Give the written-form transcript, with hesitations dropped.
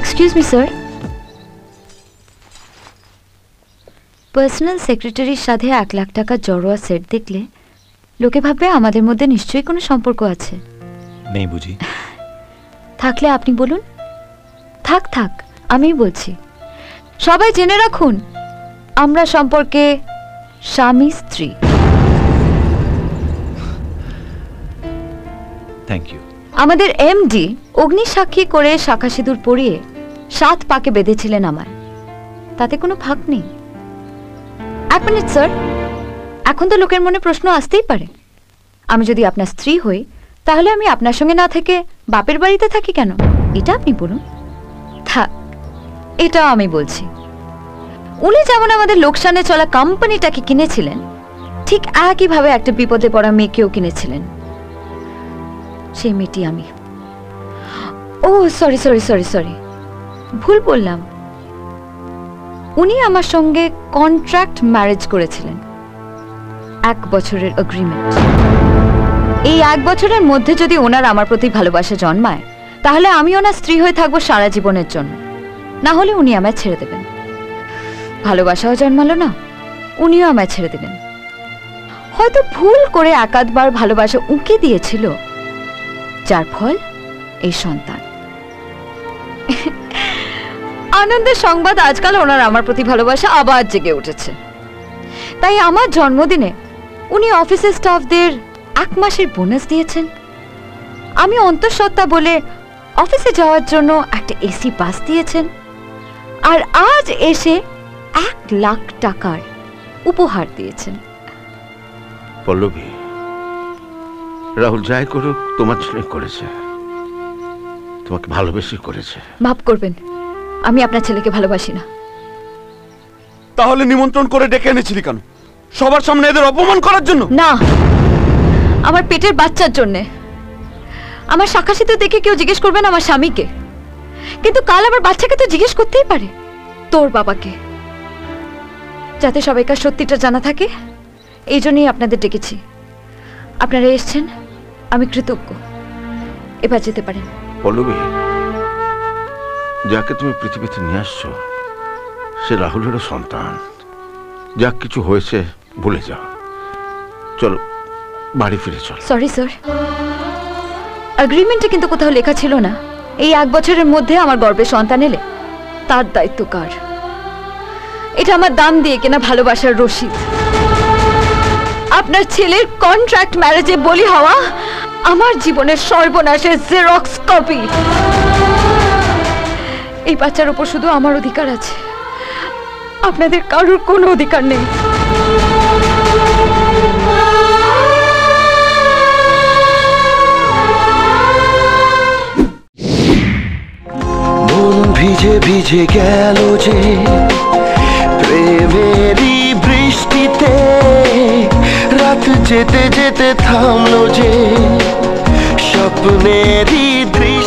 Excuse me sir, personal সেক্রেটারির সাথে 1 লাখ টাকা জড়োয়া set দেখলে লোকে ভাববে আমাদের মধ্যে নিশ্চয়ই কোনো সম্পর্ক আছে। নেই বুঝি? থাকলে আপনি বলুন। থাক থাক, আমিই বলছি। সবাই জেনে রাখুন, আমরা সম্পর্কে স্বামী স্ত্রী। Thank you. আমাদের এমডি অগ্নিসাক্ষী করে শাখা সিঁদুর পরিয়ে 7 পাকে বেঁধেছিলেন আমায়, তাতে কোনো ফাঁক নেই। 1 মিনিট স্যার, এখন তো লোকের মনে প্রশ্ন আসতেই পারে, আমি যদি আপনার স্ত্রী হই তাহলে আমি আপনার সঙ্গে না থেকে বাপের বাড়িতে থাকি কেন? এটা আপনি বলুন। থাক, এটাও আমি বলছি। উনি যেমন আমাদের লোকসানে চলা কোম্পানিটাকে কিনেছিলেন, ঠিক একইভাবে একটা বিপদে পড়া মেয়েকেও কিনেছিলেন। সেই মেয়েটি আমি। ও সরি সরি সরি সরি, ভুল বললাম। উনি আমার সঙ্গে কন্ট্রাক্ট ম্যারেজ করেছিলেন, 1 বছরের এগ্রিমেন্ট। এই 1 বছরের মধ্যে যদি ওনার আমার প্রতি ভালোবাসা জন্মায়, তাহলে আমি ওনার স্ত্রী হয়ে থাকবো সারা জীবনের জন্য, না হলে উনি আমায় ছেড়ে দেবেন। ভালোবাসাও জন্মালো না, উনিও আমায় ছেড়ে দেবেন। হয়তো ভুল করে 1-2 বার ভালোবাসা উঁকে দিয়েছিল, যার ফল এই সন্তান। আনন্দের সংবাদ, আজকাল ওনার আমার প্রতি ভালোবাসা আবার জেগে উঠেছে। তাই আমার জন্মদিনে উনি অফিসের স্টাফদের 1 মাসের বোনাস দিয়েছেন। আমি অন্তঃসত্ত্বা বলে অফিসে যাওয়ার জন্য একটা এসি বাস দিয়েছেন। আর আজ এসে 1 লাখ টাকার উপহার দিয়েছেন। পল্লবী, রাহুল যাই করুক তোমার জন্য করেছে, তোমাকে ভালোবেসে করেছে। মাফ করবেন, আমি আপনার ছেলেকে ভালোবাসি না। তাহলে নিমন্ত্রণ করে ডেকে এনেছিলি কেন? সবার সামনে এদের অপমান করার জন্য? না, আমার পেটের বাচ্চার জন্যে। আমার শাখাসিতে দেখে কেউ জিজ্ঞেস করবেন আমার স্বামীকে, কিন্তু কাল আমার বাচ্চাকে তো জিজ্ঞেস করতেই পারে তোর বাবাকে। যাতে সবাইকার সত্যিটা জানা থাকে, এই জন্যই আপনাদের ডেকেছি। আপনারা এসছেন, আমি কৃতজ্ঞ। এবার যেতে পারেন। পল্লবী, যাকে তুমি পৃথিবীতে নিয়ে আসছো সে রাহুলেরও সন্তান। যা কিছু হয়েছে ভুলে যাও, চলো বাড়ি ফিরে চলো। সরি স্যার, এগ্রিমেন্টে কিন্তু কোথাও লেখা ছিল না এই 1 বছরের মধ্যে আমার গর্ভে সন্তান এলে তার দায়িত্ব কার। এটা আমার দাম দিয়ে কেনা ভালোবাসার রসিদ। আপনার ছেলের কন্ট্রাক্ট ম্যারেজে বলি হওয়া আমার জীবনের সর্বনাশের জেরক্স কপি। এই বাচ্চার উপর শুধু আমার অধিকার আছে, আপনাদের কারোর কোনো অধিকার নেই। মন ভিজে ভিজে গেল যে প্রেমেরই বৃষ্টিতে, রাত যেতে যেতে থামলো যে স্বপ্নেরই দৃষ্টি।